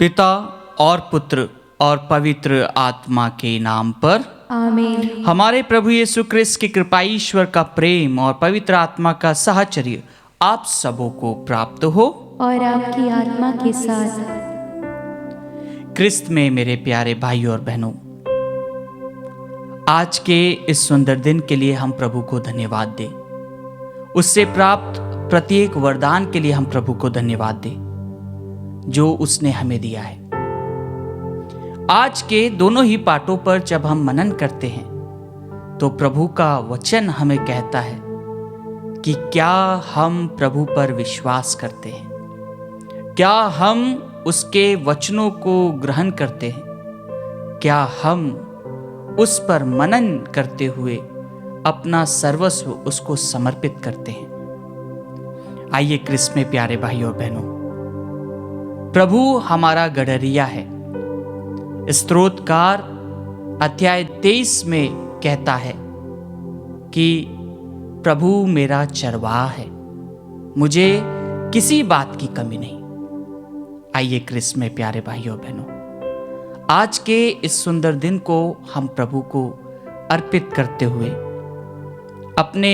पिता और पुत्र और पवित्र आत्मा के नाम पर आमीन। हमारे प्रभु यीशु क्रिस्त की कृपा, ईश्वर का प्रेम और पवित्र आत्मा का साहचर्य आप सबों को प्राप्त हो और आपकी आत्मा के साथ। क्रिस्त में मेरे प्यारे भाइयों और बहनों, आज के इस सुंदर दिन के लिए हम प्रभु को धन्यवाद दें। उससे प्राप्त प्रत्येक वरदान के लिए हम प्रभु को धन्यवाद दें जो उसने हमें दिया है। आज के दोनों ही पाठों पर जब हम मनन करते हैं तो प्रभु का वचन हमें कहता है कि क्या हम प्रभु पर विश्वास करते हैं, क्या हम उसके वचनों को ग्रहण करते हैं, क्या हम उस पर मनन करते हुए अपना सर्वस्व उसको समर्पित करते हैं। आइए क्रिस्त में प्यारे भाइयों और बहनों, प्रभु हमारा गडरिया है। स्तोत्रकार अध्याय 23 में कहता है कि प्रभु मेरा चरवाहा है, मुझे किसी बात की कमी नहीं। आइए क्रिस्त में प्यारे भाइयों बहनों, आज के इस सुंदर दिन को हम प्रभु को अर्पित करते हुए अपने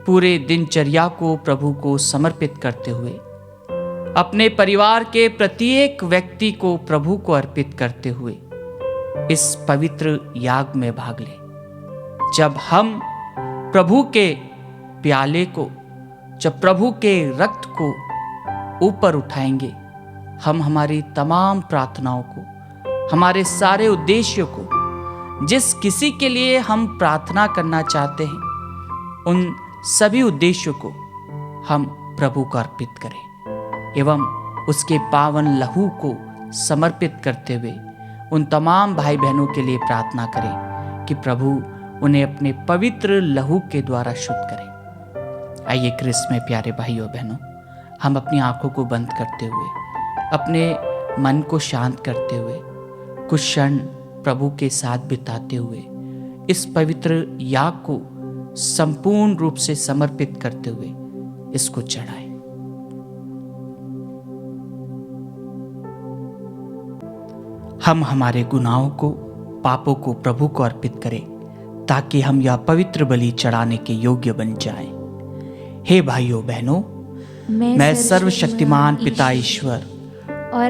पूरे दिनचर्या को प्रभु को समर्पित करते हुए अपने परिवार के प्रत्येक व्यक्ति को प्रभु को अर्पित करते हुए इस पवित्र याग में भाग लें। जब हम प्रभु के प्याले को, जब प्रभु के रक्त को ऊपर उठाएंगे, हम हमारी तमाम प्रार्थनाओं को, हमारे सारे उद्देश्यों को, जिस किसी के लिए हम प्रार्थना करना चाहते हैं, उन सभी उद्देश्यों को हम प्रभु को अर्पित करें एवं उसके पावन लहू को समर्पित करते हुए उन तमाम भाई बहनों के लिए प्रार्थना करें कि प्रभु उन्हें अपने पवित्र लहू के द्वारा शुद्ध करें। आइए क्रिस्त में प्यारे भाइयों बहनों, हम अपनी आंखों को बंद करते हुए, अपने मन को शांत करते हुए, कुछ क्षण प्रभु के साथ बिताते हुए इस पवित्र याग को संपूर्ण रूप से समर्पित करते हुए इसको चढ़ाएं। हम हमारे गुनाहों को, पापों को प्रभु को अर्पित करें ताकि हम यह पवित्र बलि चढ़ाने के योग्य बन जाएं। हे भाइयों बहनों, मैं सर्वशक्तिमान पिता ईश्वर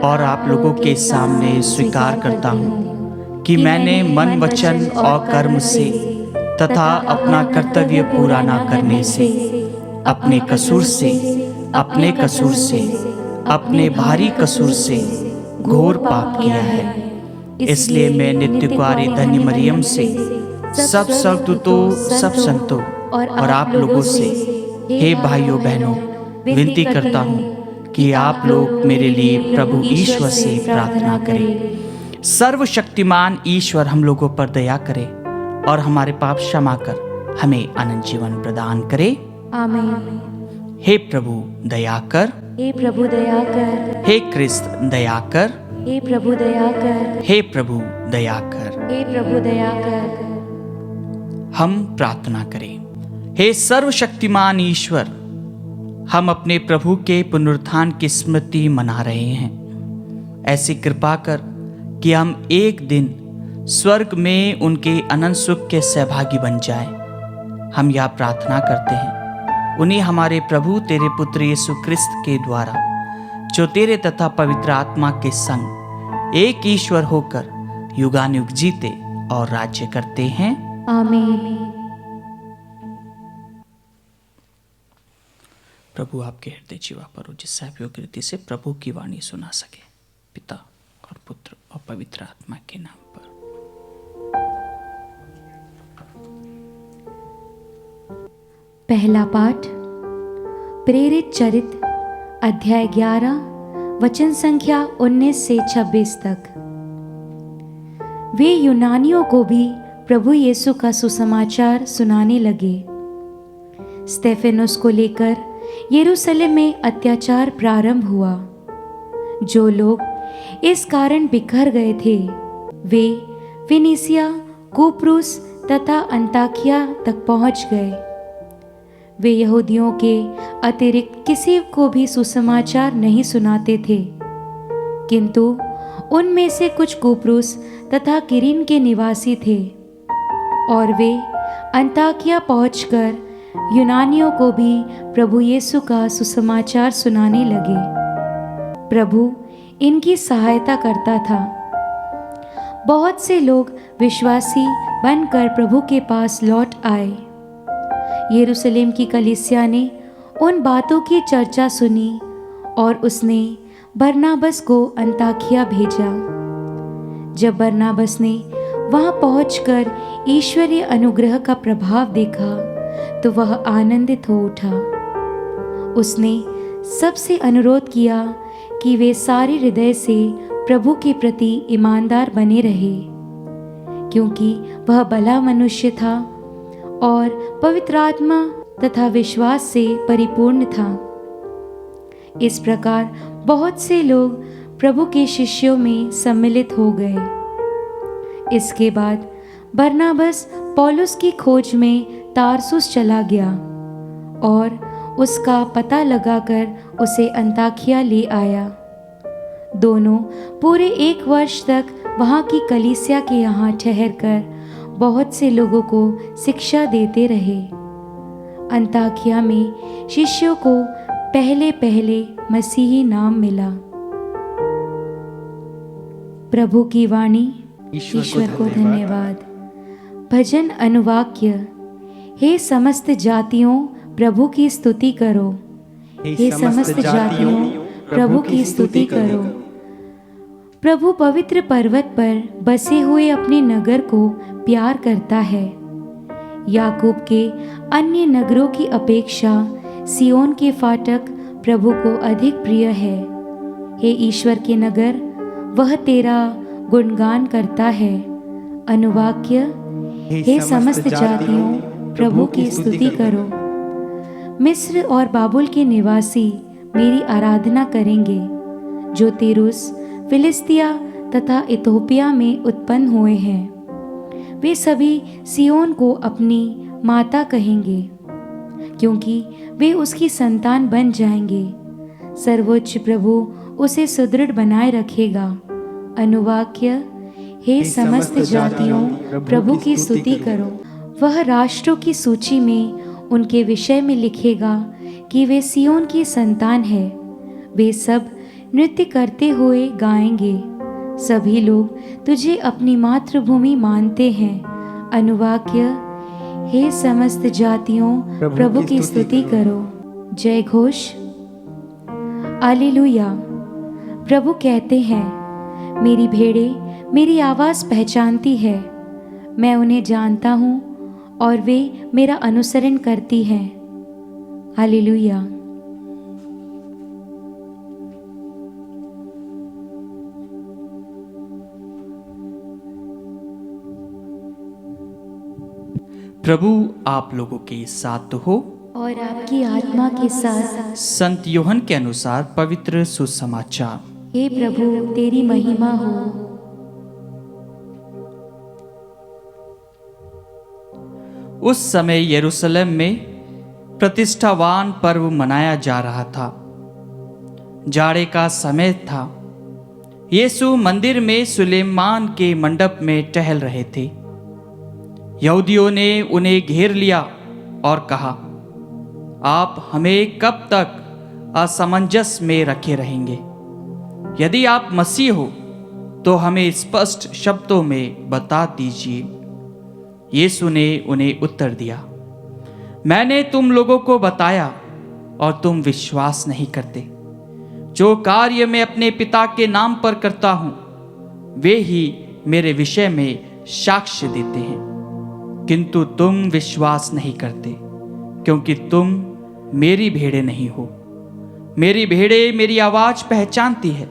और आप लोगों के सामने स्वीकार करता हूँ कि मैंने मन, वचन और कर्म से तथा अपना कर्तव्य पूरा ना करने से, अपने कसूर से, अपने भारी कसूर से घोर पाप किया है। इसलिए मैं नित्य कुआरी धन्य मरियम से, सब स्वर्गदूतों, सब संतों और आप लोगों से, हे भाइयों बहनों, विनती करता हूँ कि आप लोग मेरे लिए प्रभु ईश्वर से प्रार्थना करें। सर्वशक्तिमान ईश्वर हम लोगों पर दया करे और हमारे पाप क्षमा कर हमें अनंत जीवन प्रदान करे। आमीन। हे प्रभु दया कर, हे प्रभु दया कर, हे क्रिस्त दया कर, हे प्रभु दया कर, हे प्रभु दया कर। हे प्रभु दया कर। हम प्रार्थना करें। हे सर्वशक्तिमान ईश्वर, हम अपने प्रभु के पुनरुत्थान की स्मृति मना रहे हैं। ऐसी कृपा कर कि हम एक दिन स्वर्ग में उनके अनंत सुख के सहभागी बन जाएं। हम यह प्रार्थना करते हैं उन्हें हमारे प्रभु तेरे पुत्र यीशु क्रिस्त के द्वारा, जो तेरे तथा पवित्र आत्मा के संग एक ईश्वर होकर युगानुयुग जीते और राज्य करते हैं। आमीन। प्रभु आपके हृदय जीवा पर हो, जिससे आप योग्य रीति से प्रभु की वाणी सुना सके, पिता और पुत्र और पवित्र आत्मा के नाम पर। पहला पाठ प्रेरित चरित अध्याय 11 वचन संख्या 19 से 26 तक। वे यूनानियों को भी प्रभु यीशु का सुसमाचार सुनाने लगे। स्तेफेनुस को लेकर यरूशलेम में अत्याचार प्रारंभ हुआ। जो लोग इस कारण बिखर गए थे वे फिनिसिया, कुप्रुस तथा अंताकिया तक पहुंच गए। वे यहूदियों के अतिरिक्त किसी को भी सुसमाचार नहीं सुनाते थे, किंतु उनमें से कुछ कुप्रुस तथा किरीन के निवासी थे और वे अंताकिया पहुंचकर यूनानियों को भी प्रभु यीशु का सुसमाचार सुनाने लगे। प्रभु इनकी सहायता करता था। बहुत से लोग विश्वासी बनकर प्रभु के पास लौट आए। यरूशलेम की कलीसिया ने उन बातों की चर्चा सुनी और उसने बरनाबस को अंताकिया भेजा। जब बरनाबस ने वहां पहुंचकर ईश्वरीय अनुग्रह का प्रभाव देखा तो वह आनंदित हो उठा। उसने सबसे अनुरोध किया कि वे सारे हृदय से प्रभु के प्रति ईमानदार बने रहे, क्योंकि वह भला मनुष्य था और पवित्र आत्मा तथा विश्वास से परिपूर्ण था। इस प्रकार बहुत से लोग प्रभु के शिष्यों में सम्मिलित हो गए। इसके बाद बरनाबस पौलुस की खोज में तारसुस चला गया और उसका पता लगाकर उसे अंताकिया ले आया। दोनों पूरे 1 वर्ष तक वहाँ की कलीसिया के यहाँ ठहरकर बहुत से लोगों को शिक्षा देते रहे। अंताकिया में शिष्यों को पहले पहले मसीही नाम मिला। प्रभु की वाणी। ईश्वर को धन्यवाद। भजन अनुवाक्य। हे समस्त जातियों प्रभु की स्तुति करो। हे समस्त जातियों प्रभु की स्तुति करो। प्रभु पवित्र पर्वत पर बसे हुए अपने नगर को प्यार करता है। याकूब के अन्य नगरों की अपेक्षा सियोन के फाटक प्रभु को अधिक प्रिय है। हे ईश्वर के नगर, वह तेरा गुणगान करता है। अनुवाक्य। हे समस्त जातियों प्रभु की स्तुति करो। मिस्र और बाबुल के निवासी मेरी आराधना करेंगे, जो तीरुस, फिलिस्तिया तथा इथोपिया में उत्पन्न हुए हैं। वे सभी सियोन को अपनी माता कहेंगे, क्योंकि वे उसकी संतान बन जाएंगे। सर्वोच्च प्रभु उसे सुदृढ़ बनाए रखेगा। अनुवाक्य। हे समस्त जातियों प्रभु की स्तुति करो। वह राष्ट्रों की सूची में उनके विषय में लिखेगा कि वे सियोन की संतान है। वे सब नृत्य करते हुए गाएंगे। सभी लोग तुझे अपनी मातृभूमि मानते हैं। अनुवाक्य। हे समस्त जातियों प्रभु की स्तुति करो। जय घोष। हालेलुया। प्रभु कहते हैं, मेरी भेड़ें मेरी आवाज़ पहचानती है, मैं उन्हें जानता हूँ और वे मेरा अनुसरण करती हैं। हालेलुया। प्रभु आप लोगों के साथ हो और आपकी आत्मा के साथ। संत यूहन्ना के अनुसार पवित्र सुसमाचार। हे प्रभु तेरी महिमा हो। उस समय यरूशलेम में प्रतिष्ठावान पर्व मनाया जा रहा था। जाड़े का समय था। यीशु मंदिर में सुलेमान के मंडप में टहल रहे थे। यहूदियों ने उन्हें घेर लिया और कहा, आप हमें कब तक असमंजस में रखे रहेंगे? यदि आप मसीह हो तो हमें स्पष्ट शब्दों में बता दीजिए। यीशु ने उन्हें उत्तर दिया, मैंने तुम लोगों को बताया और तुम विश्वास नहीं करते। जो कार्य मैं अपने पिता के नाम पर करता हूं, वे ही मेरे विषय में साक्ष्य देते हैं, किंतु तुम विश्वास नहीं करते, क्योंकि तुम मेरी भेड़ें नहीं हो। मेरी भेड़ें मेरी आवाज़ पहचानती है,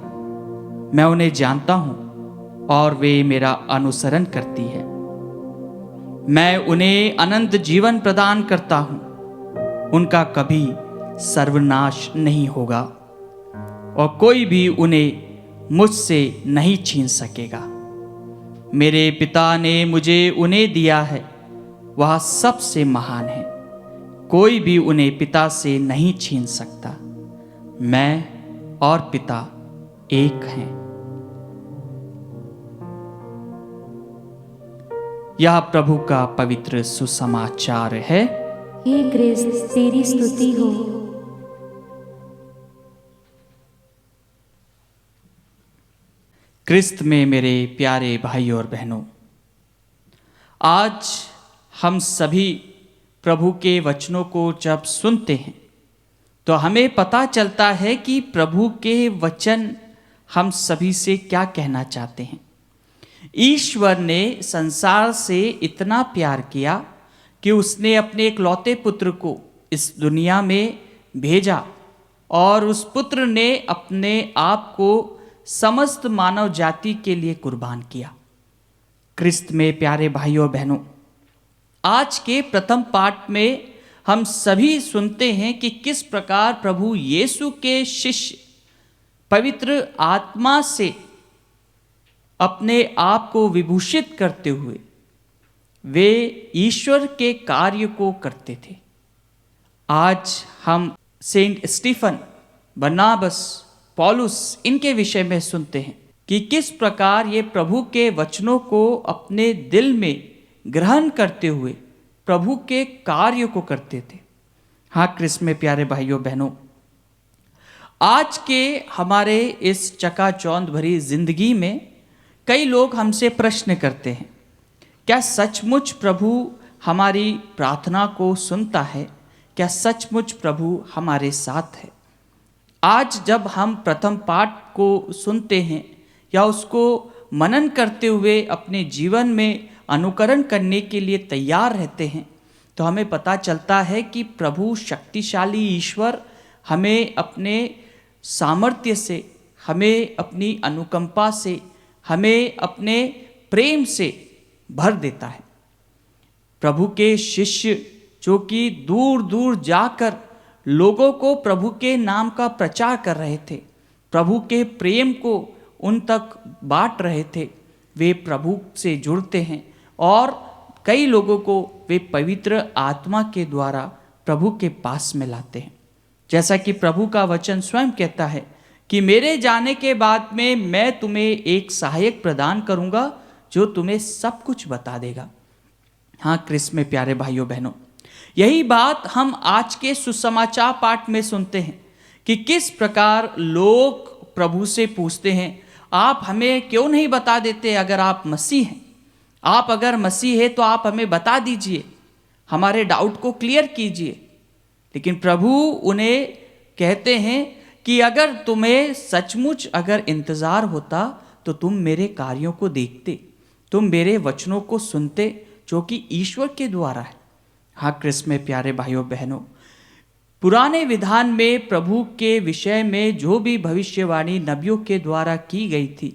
मैं उन्हें जानता हूं और वे मेरा अनुसरण करती है। मैं उन्हें अनंत जीवन प्रदान करता हूं, उनका कभी सर्वनाश नहीं होगा और कोई भी उन्हें मुझसे नहीं छीन सकेगा। मेरे पिता ने मुझे उन्हें दिया है, वह सबसे महान है, कोई भी उन्हें पिता से नहीं छीन सकता। मैं और पिता एक हैं। यह प्रभु का पवित्र सुसमाचार है। हे क्रिस्त तेरी स्तुति हो। क्रिस्त में मेरे प्यारे भाइयों और बहनों, आज हम सभी प्रभु के वचनों को जब सुनते हैं तो हमें पता चलता है कि प्रभु के वचन हम सभी से क्या कहना चाहते हैं। ईश्वर ने संसार से इतना प्यार किया कि उसने अपने इकलौते पुत्र को इस दुनिया में भेजा और उस पुत्र ने अपने आप को समस्त मानव जाति के लिए कुर्बान किया। क्रिस्त में प्यारे भाइयों बहनों, आज के प्रथम पाठ में हम सभी सुनते हैं कि किस प्रकार प्रभु यीशु के शिष्य पवित्र आत्मा से अपने आप को विभूषित करते हुए वे ईश्वर के कार्य को करते थे। आज हम सेंट स्टीफन, बरनाबस, पौलुस इनके विषय में सुनते हैं कि किस प्रकार ये प्रभु के वचनों को अपने दिल में ग्रहण करते हुए प्रभु के कार्य को करते थे। हाँ क्रिस्त में प्यारे भाइयों बहनों, आज के हमारे इस चकाचौंध भरी जिंदगी में कई लोग हमसे प्रश्न करते हैं, क्या सचमुच प्रभु हमारी प्रार्थना को सुनता है? क्या सचमुच प्रभु हमारे साथ है? आज जब हम प्रथम पाठ को सुनते हैं या उसको मनन करते हुए अपने जीवन में अनुकरण करने के लिए तैयार रहते हैं तो हमें पता चलता है कि प्रभु शक्तिशाली ईश्वर हमें अपने सामर्थ्य से, हमें अपनी अनुकंपा से, हमें अपने प्रेम से भर देता है। प्रभु के शिष्य जो कि दूर दूर जाकर लोगों को प्रभु के नाम का प्रचार कर रहे थे, प्रभु के प्रेम को उन तक बांट रहे थे, वे प्रभु से जुड़ते हैं और कई लोगों को वे पवित्र आत्मा के द्वारा प्रभु के पास में लाते हैं। जैसा कि प्रभु का वचन स्वयं कहता है कि मेरे जाने के बाद में मैं तुम्हें एक सहायक प्रदान करूंगा जो तुम्हें सब कुछ बता देगा। हाँ क्रिस्त में प्यारे भाइयों बहनों, यही बात हम आज के सुसमाचार पाठ में सुनते हैं कि किस प्रकार लोग प्रभु से पूछते हैं, आप हमें क्यों नहीं बता देते? अगर आप मसीह हैं, आप अगर मसीह है तो आप हमें बता दीजिए, हमारे डाउट को क्लियर कीजिए। लेकिन प्रभु उन्हें कहते हैं कि अगर तुम्हें सचमुच अगर इंतज़ार होता तो तुम मेरे कार्यों को देखते, तुम मेरे वचनों को सुनते जो कि ईश्वर के द्वारा है। हाँ क्रिस्त में प्यारे भाइयों बहनों, पुराने विधान में प्रभु के विषय में जो भी भविष्यवाणी नबियों के द्वारा की गई थी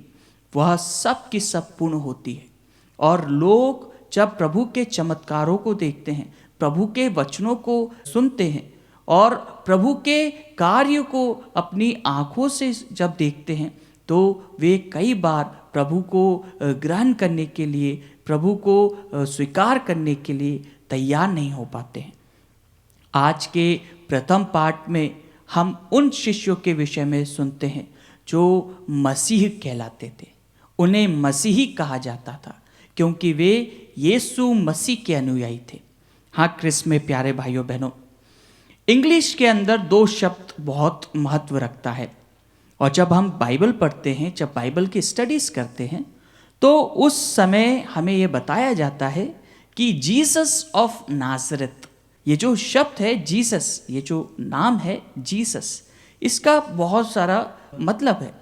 वह सब की सब पूर्ण होती है। और लोग जब प्रभु के चमत्कारों को देखते हैं, प्रभु के वचनों को सुनते हैं और प्रभु के कार्य को अपनी आँखों से जब देखते हैं तो वे कई बार प्रभु को ग्रहण करने के लिए, प्रभु को स्वीकार करने के लिए तैयार नहीं हो पाते हैं। आज के प्रथम पाठ में हम उन शिष्यों के विषय में सुनते हैं जो मसीह कहलाते थे। उन्हें मसीही कहा जाता था क्योंकि वे यीशु मसीह के अनुयायी थे। हाँ क्रिस्त में प्यारे भाइयों बहनों, इंग्लिश के अंदर दो शब्द बहुत महत्व रखता है और जब हम बाइबल पढ़ते हैं, जब बाइबल की स्टडीज़ करते हैं तो उस समय हमें ये बताया जाता है कि जीसस ऑफ नाज़रेथ, ये जो शब्द है जीसस, ये जो नाम है जीसस, इसका बहुत सारा मतलब है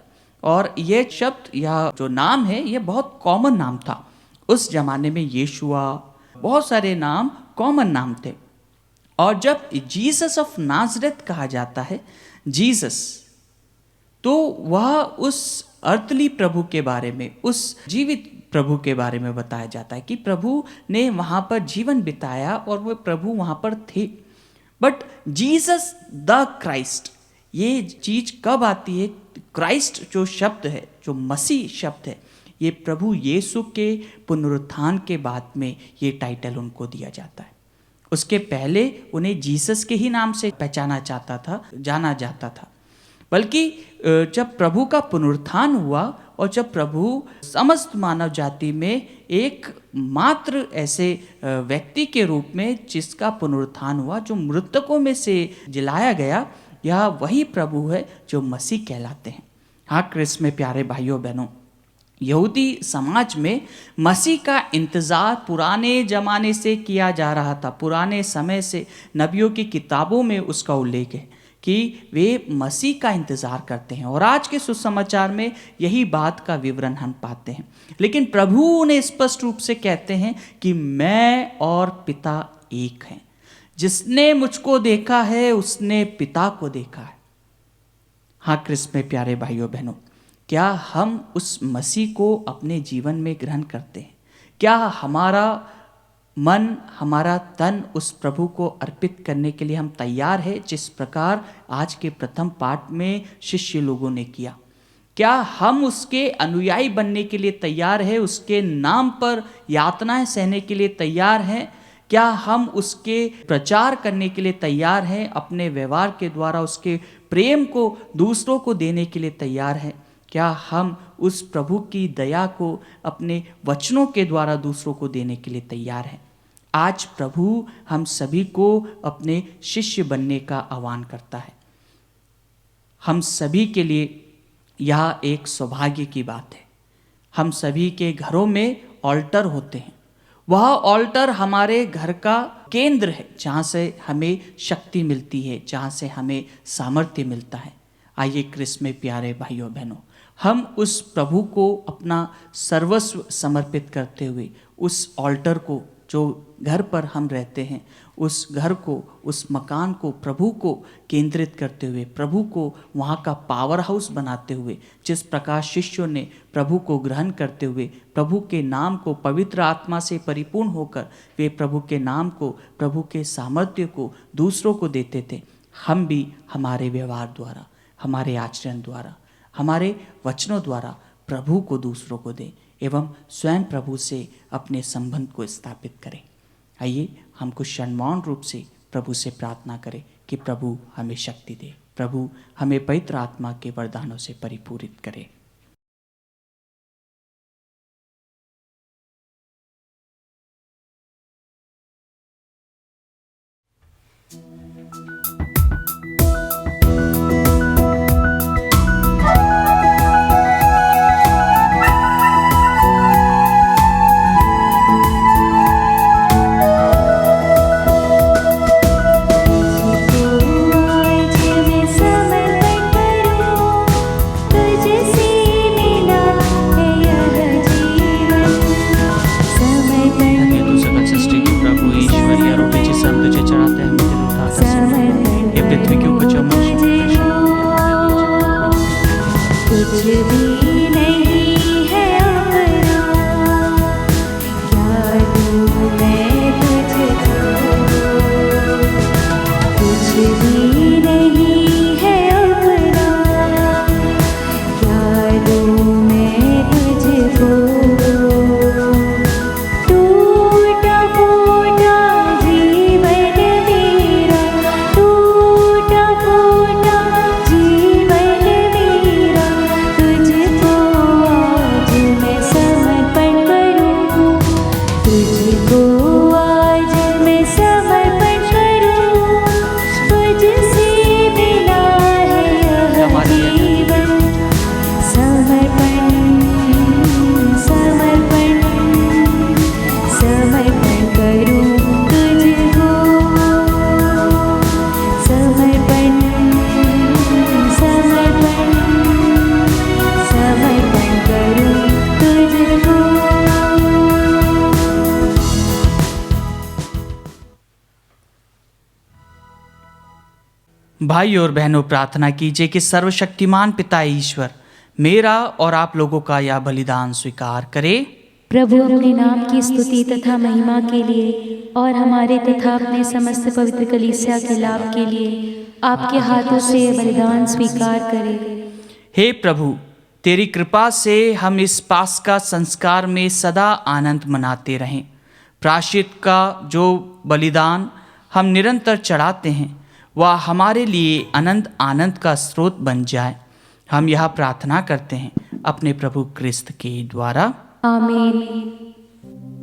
और ये शब्द या जो नाम है ये बहुत कॉमन नाम था। उस जमाने में यीशुआ, बहुत सारे नाम कॉमन नाम थे और जब जीसस ऑफ नाज़रेथ कहा जाता है जीसस, तो वह उस अर्थली प्रभु के बारे में, उस जीवित प्रभु के बारे में बताया जाता है कि प्रभु ने वहाँ पर जीवन बिताया और वह प्रभु वहाँ पर थे। बट जीसस द क्राइस्ट, ये चीज़ कब आती है? क्राइस्ट जो शब्द है, जो मसीह शब्द है, ये प्रभु यीशु के पुनरुत्थान के बाद में ये टाइटल उनको दिया जाता है। उसके पहले उन्हें जीसस के ही नाम से पहचाना जाता था, जाना जाता था। बल्कि जब प्रभु का पुनरुत्थान हुआ और जब प्रभु समस्त मानव जाति में एक मात्र ऐसे व्यक्ति के रूप में जिसका पुनरुत्थान हुआ, जो मृतकों में से जिलाया गया, यह वही प्रभु है जो मसीह कहलाते हैं। हाँ क्रिस्त में प्यारे भाइयों बहनों, यहूदी समाज में मसीह का इंतज़ार पुराने ज़माने से किया जा रहा था। पुराने समय से नबियों की किताबों में उसका उल्लेख है कि वे मसीह का इंतज़ार करते हैं, और आज के सुसमाचार में यही बात का विवरण हम पाते हैं। लेकिन प्रभु उन्हें स्पष्ट रूप से कहते हैं कि मैं और पिता एक हैं। जिसने मुझको देखा है उसने पिता को देखा है। हाँ क्रिस्त में प्यारे भाइयों बहनों, क्या हम उस मसीह को अपने जीवन में ग्रहण करते हैं? क्या हमारा मन, हमारा तन उस प्रभु को अर्पित करने के लिए हम तैयार है, जिस प्रकार आज के प्रथम पाठ में शिष्य लोगों ने किया? क्या हम उसके अनुयायी बनने के लिए तैयार है? उसके नाम पर यातनाएं सहने के लिए तैयार हैं? क्या हम उसके प्रचार करने के लिए तैयार हैं? अपने व्यवहार के द्वारा उसके प्रेम को दूसरों को देने के लिए तैयार हैं? क्या हम उस प्रभु की दया को अपने वचनों के द्वारा दूसरों को देने के लिए तैयार हैं? आज प्रभु हम सभी को अपने शिष्य बनने का आह्वान करता है। हम सभी के लिए यह एक सौभाग्य की बात है। हम सभी के घरों में ऑल्टर होते हैं। वह ऑल्टर हमारे घर का केंद्र है, जहाँ से हमें शक्ति मिलती है, जहाँ से हमें सामर्थ्य मिलता है। आइए क्रिस्त में प्यारे भाइयों बहनों, हम उस प्रभु को अपना सर्वस्व समर्पित करते हुए उस ऑल्टर को, जो घर पर हम रहते हैं, उस घर को, उस मकान को प्रभु को केंद्रित करते हुए, प्रभु को वहाँ का पावर हाउस बनाते हुए, जिस प्रकार शिष्यों ने प्रभु को ग्रहण करते हुए प्रभु के नाम को पवित्र आत्मा से परिपूर्ण होकर वे प्रभु के नाम को, प्रभु के सामर्थ्य को दूसरों को देते थे, हम भी हमारे व्यवहार द्वारा, हमारे आचरण द्वारा, हमारे वचनों द्वारा प्रभु को दूसरों को दें एवं स्वयं प्रभु से अपने संबंध को स्थापित करें। आइए हम कुछ क्षण मौन रूप से प्रभु से प्रार्थना करें कि प्रभु हमें शक्ति दे, प्रभु हमें पवित्र आत्मा के वरदानों से परिपूरित करे। भाई और बहनों, प्रार्थना कीजिए कि सर्वशक्तिमान पिता ईश्वर मेरा और आप लोगों का यह बलिदान स्वीकार करे। प्रभु अपने नाम की स्तुति तथा महिमा के लिए और हमारे तथा अपने समस्त पवित्र कलीसिया के लाभ के लिए आपके हाथों से बलिदान स्वीकार करे। हे प्रभु, तेरी कृपा से हम इस पास्का संस्कार में सदा आनंद मनाते रहें। प्रायश्चित का जो बलिदान हम निरंतर चढ़ाते हैं वह हमारे लिए अनंत आनंद का स्रोत बन जाए। हम यह प्रार्थना करते हैं अपने प्रभु क्रिस्त के द्वारा। आमीन।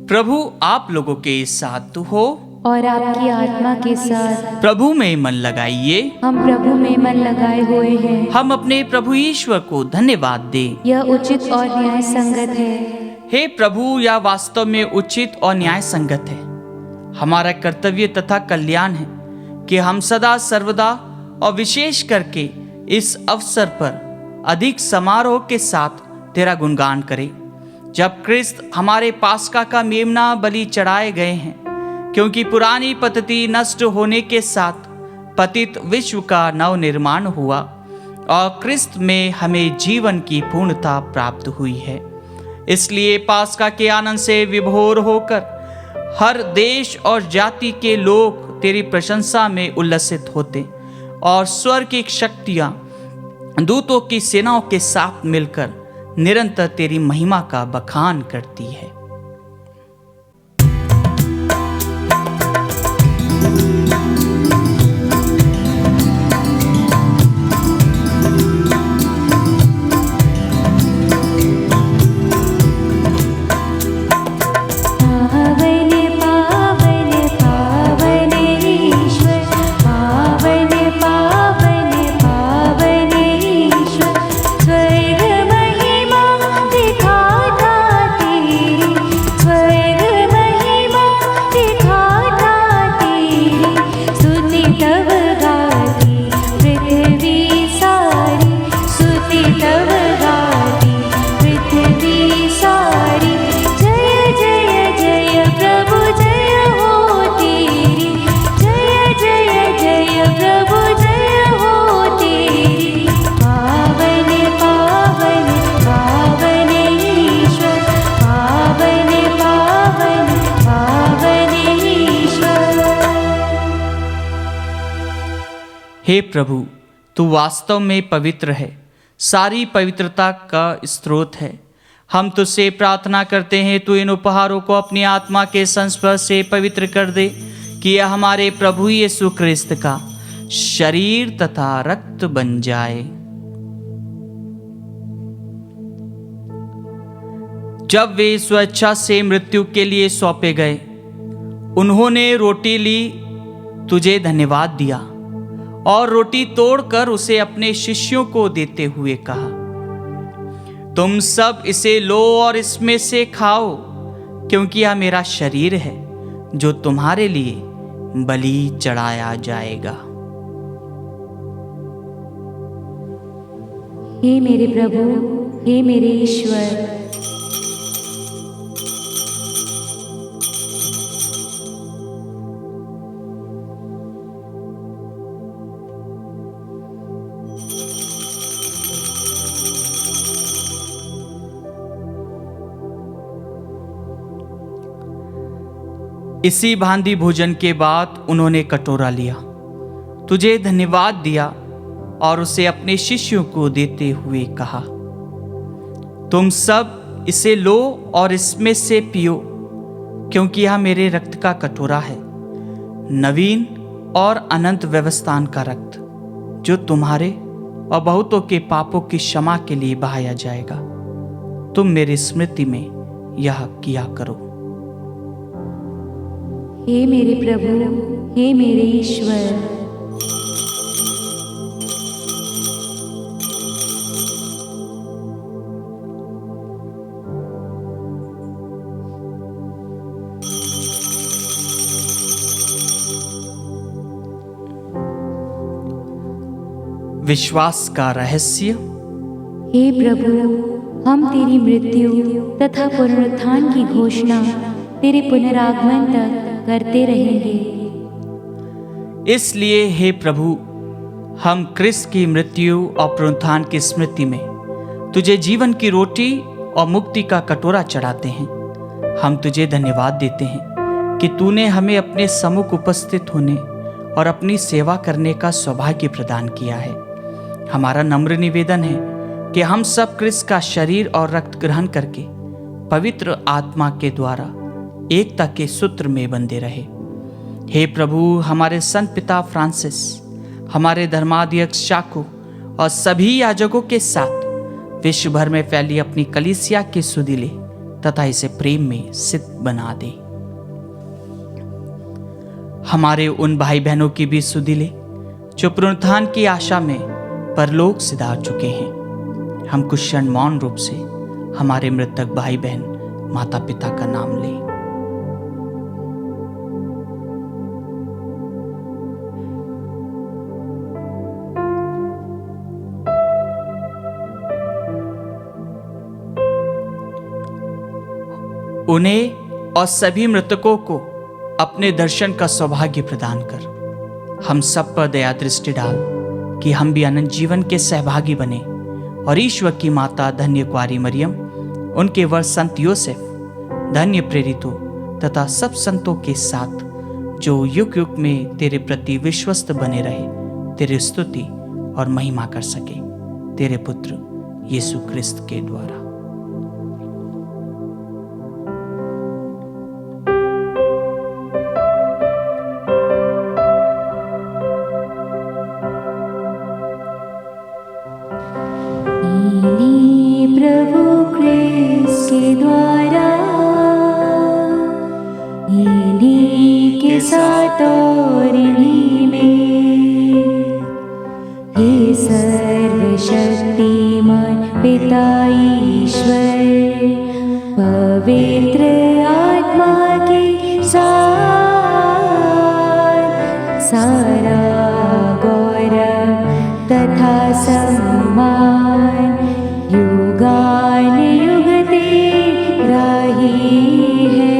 प्रभु आप लोगों के साथ हो और आपकी आत्मा के साथ। प्रभु में मन लगाइए। हम प्रभु में मन लगाए हुए हैं। हम अपने प्रभु ईश्वर को धन्यवाद दें। यह उचित और न्याय संगत है। हे प्रभु, यह वास्तव में उचित और न्याय संगत है। हमारा कर्तव्य तथा कल्याण है कि हम सदा सर्वदा और विशेष करके इस अवसर पर अधिक समारोह के साथ तेरा गुणगान करें, जब क्रिस्त हमारे पास्का का मेमना बलि चढ़ाए गए हैं, क्योंकि पुरानी पद्धति नष्ट होने के साथ पतित विश्व का नव निर्माण हुआ और क्रिस्त में हमें जीवन की पूर्णता प्राप्त हुई है। इसलिए पास्का के आनंद से विभोर होकर हर देश और जाति के लोग तेरी प्रशंसा में उल्लसित होते और स्वर्ग की शक्तियां दूतों की सेनाओं के साथ मिलकर निरंतर तेरी महिमा का बखान करती है। हे प्रभु, तू वास्तव में पवित्र है, सारी पवित्रता का स्रोत है। हम तुझसे प्रार्थना करते हैं, तू इन उपहारों को अपनी आत्मा के संस्पर्श से पवित्र कर दे, कि यह हमारे प्रभु यीशु क्रिस्त का शरीर तथा रक्त बन जाए। जब वे स्वेच्छा से मृत्यु के लिए सौंपे गए, उन्होंने रोटी ली, तुझे धन्यवाद दिया और रोटी तोड़कर उसे अपने शिष्यों को देते हुए कहा, तुम सब इसे लो और इसमें से खाओ, क्योंकि यह मेरा शरीर है जो तुम्हारे लिए बलि चढ़ाया जाएगा। हे मेरे प्रभु, हे मेरे ईश्वर, इसी भांति भोजन के बाद उन्होंने कटोरा लिया, तुझे धन्यवाद दिया और उसे अपने शिष्यों को देते हुए कहा, तुम सब इसे लो और इसमें से पियो, क्योंकि यह मेरे रक्त का कटोरा है, नवीन और अनंत व्यवस्थान का रक्त, जो तुम्हारे और बहुतों के पापों की क्षमा के लिए बहाया जाएगा। तुम मेरी स्मृति में यह किया करो। हे मेरे प्रभु, हे मेरे ईश्वर, विश्वास का रहस्य। हे प्रभु, हम तेरी मृत्यु तथा पुनरुत्थान की घोषणा तेरे पुनरागमन तक करते रहेंगे। इसलिए हे प्रभु, हम क्रिस्त की मृत्यु और पुनरुत्थान की स्मृति में तुझे जीवन की रोटी और मुक्ति का कटोरा चढ़ाते हैं। हम तुझे धन्यवाद देते हैं कि तूने हमें अपने सम्मुख उपस्थित होने और अपनी सेवा करने का सौभाग्य प्रदान किया है। हमारा नम्र निवेदन है कि हम सब क्रिस्त का शरीर और रक्त ग्रहण करके पवित्र आत्मा के द्वारा एकता के सूत्र में बंधे रहे। हे प्रभु, हमारे संत पिता फ्रांसिस, हमारे धर्माध्यक्ष चाको और सभी याजकों के साथ विश्व भर में फैली अपनी कलीसिया की सुधि ले तथा इसे प्रेम में सिद्ध बना दे। हमारे उन भाई बहनों की भी सुधि ले जो पुनरुत्थान की आशा में परलोक सिधार चुके हैं। हम कुछ क्षण मौन रूप से हमारे मृतक भाई बहन माता पिता का नाम लें। उन्हें और सभी मृतकों को अपने दर्शन का सौभाग्य प्रदान कर हम सब पर दया दृष्टि डाल कि हम भी अनंत जीवन के सहभागी बने और ईश्वर की माता धन्य कुंवारी मरियम, उनके वर संत योसेफ, धन्य प्रेरितों तथा सब संतों के साथ जो युग युग में तेरे प्रति विश्वस्त बने रहे, तेरी स्तुति और महिमा कर सके, तेरे पुत्र यीशु क्रिस्त के द्वारा। प्रभु क्रिस्त के द्वारा, इन्हीं के साथ और इन्हीं में, हे सर्वशक्तिमान पिता ईश्वर, पवित्र आत्मा के साथ सारा गौरव तथा सम्मान युगान युग तेरा ही है।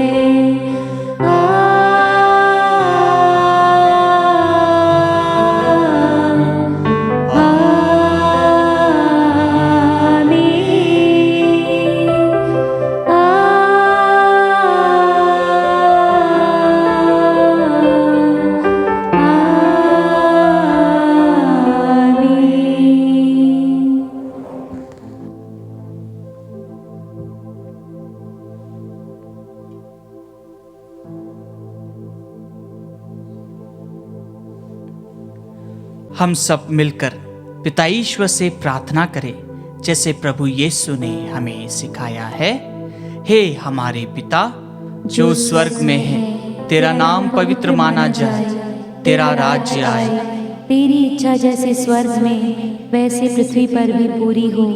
हम सब मिलकर पिता ईश्वर से प्रार्थना करें जैसे प्रभु यीशु ने हमें सिखाया है। हे हमारे पिता जो स्वर्ग में है, तेरा नाम पवित्र माना जाए, तेरा राज्य आए, तेरी इच्छा जैसे स्वर्ग में वैसे पृथ्वी पर भी पूरी हो।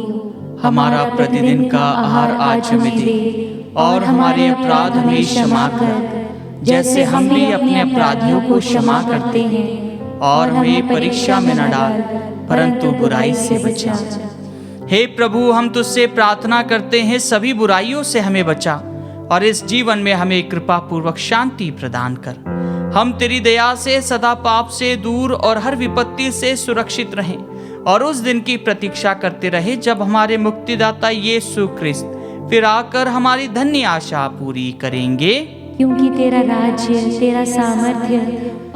हमारा प्रतिदिन का आहार आज हमें दे और हमारे अपराध हमें क्षमा कर जैसे हम भी अपने अपराधियों को क्षमा करते हैं, और हमें परीक्षा में न डाल परंतु बुराई से बचा। हे प्रभु, हम तुझसे प्रार्थना करते हैं सभी बुराइयों से हमें बचा और इस जीवन में हमें कृपा पूर्वक शांति प्रदान कर। हम तेरी दया से सदा पाप से दूर और हर विपत्ति से सुरक्षित रहें और उस दिन की प्रतीक्षा करते रहे जब हमारे मुक्तिदाता यीशु क्रिस्त फिर आकर हमारी धन्य आशा पूरी करेंगे। क्योंकि तेरा राज्य, तेरा सामर्थ्य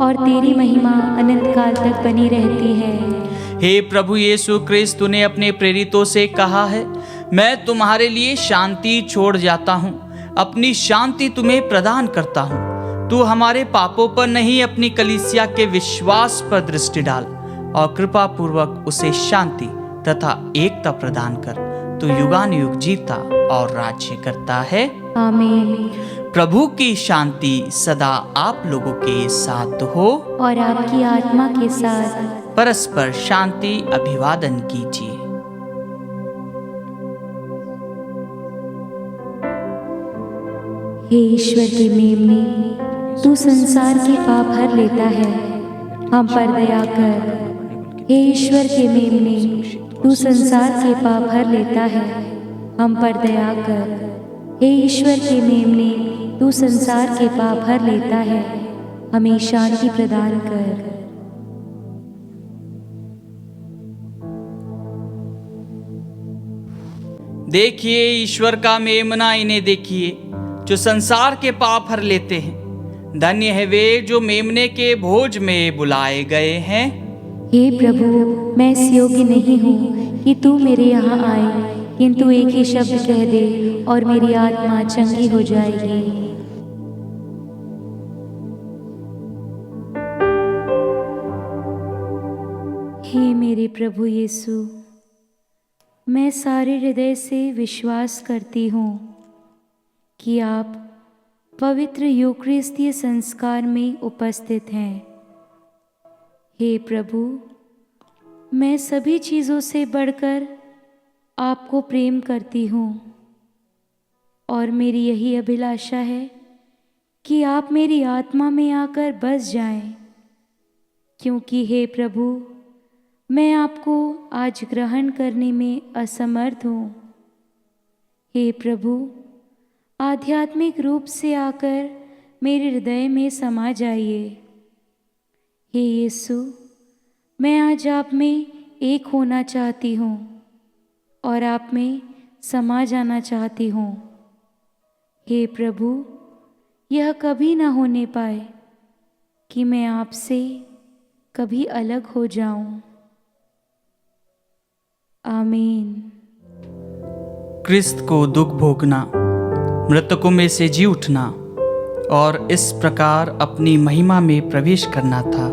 और तेरी महिमा अनंत काल तक बनी रहती है। हे प्रभु यीशु क्रिस्त, तूने अपने प्रेरितों से कहा है, मैं तुम्हारे लिए शांति छोड़ जाता हूँ, अपनी शांति तुम्हें प्रदान करता हूँ। तू हमारे पापों पर नहीं, अपनी कलीसिया के विश्वास पर दृष्टि डाल और कृपा पूर्वक उसे शांति तथा एकता प्रदान कर। तू युगानुयुग जीता और राज्य करता है। आमीन। प्रभु की शांति सदा आप लोगों के साथ हो और आपकी आत्मा के साथ। परस्पर शांति अभिवादन कीजिए। हे ईश्वर के मेमने, तू संसार के पाप हर लेता है, हम पर दया कर। हे ईश्वर के मेमने, तू संसार के पाप हर लेता है, हम पर दया कर। हे ईश्वर के मेमने, तू संसार के पाप हर लेता है, हमें शांति प्रदान कर। देखिए ईश्वर का मेमना, इन्हें देखिए जो संसार के पाप हर लेते हैं। धन्य है वे जो मेमने के भोज में बुलाए गए हैं। हे प्रभु, मैं इस योग्य नहीं हूँ कि तू मेरे यहाँ आए, किंतु एक ही शब्द कह दे और मेरी आत्मा चंगी हो जाएगी। हे मेरे प्रभु यीशु, मैं सारे हृदय से विश्वास करती हूँ कि आप पवित्र यूकरिस्तीय संस्कार में उपस्थित हैं। हे प्रभु, मैं सभी चीज़ों से बढ़कर आपको प्रेम करती हूँ और मेरी यही अभिलाषा है कि आप मेरी आत्मा में आकर बस जाएं, क्योंकि हे प्रभु, मैं आपको आज ग्रहण करने में असमर्थ हूँ। हे प्रभु, आध्यात्मिक रूप से आकर मेरे हृदय में समा जाइए। हे यीशु, मैं आज आप में एक होना चाहती हूँ और आप में समा जाना चाहती हूँ। हे प्रभु, यह कभी ना होने पाए कि मैं आपसे कभी अलग हो जाऊं। आमीन। क्रिस्त को दुख भोगना, मृतकों में से जी उठना और इस प्रकार अपनी महिमा में प्रवेश करना था।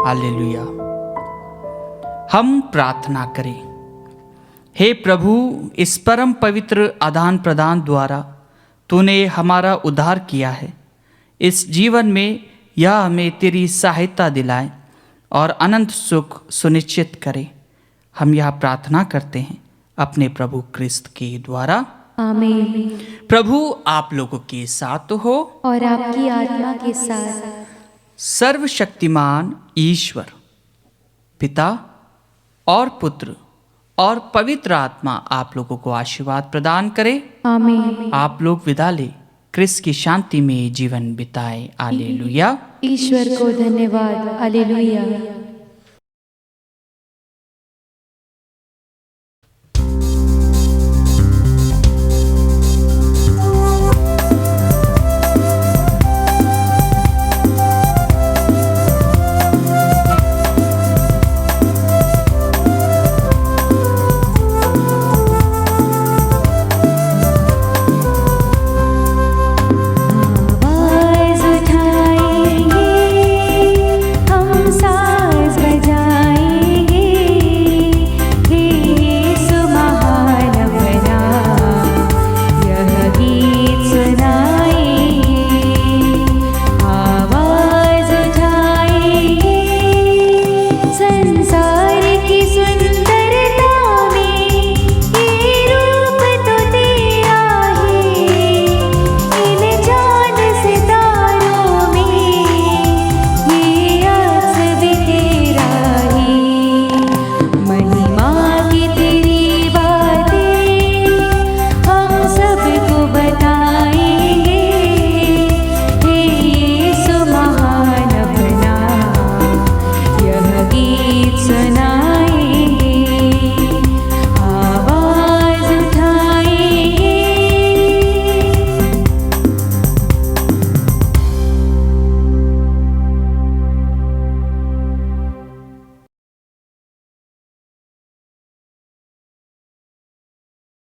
हालेलुया। हम प्रार्थना करें। हे प्रभु, इस परम पवित्र आदान प्रदान द्वारा तूने हमारा उद्धार किया है। इस जीवन में यह हमें तेरी सहायता दिलाए और अनंत सुख सुनिश्चित करे। हम यह प्रार्थना करते हैं अपने प्रभु क्रिस्त के द्वारा। आमीन। प्रभु आप लोगों के साथ हो और आपकी आत्मा के साथ। सर्वशक्तिमान ईश्वर पिता और पुत्र और पवित्र आत्मा आप लोगों को आशीर्वाद प्रदान करे। आमीन। आप लोग विदा ले क्रिस्त की शांति में जीवन बिताए। हालेलुया। ईश्वर को धन्यवाद। हालेलुया।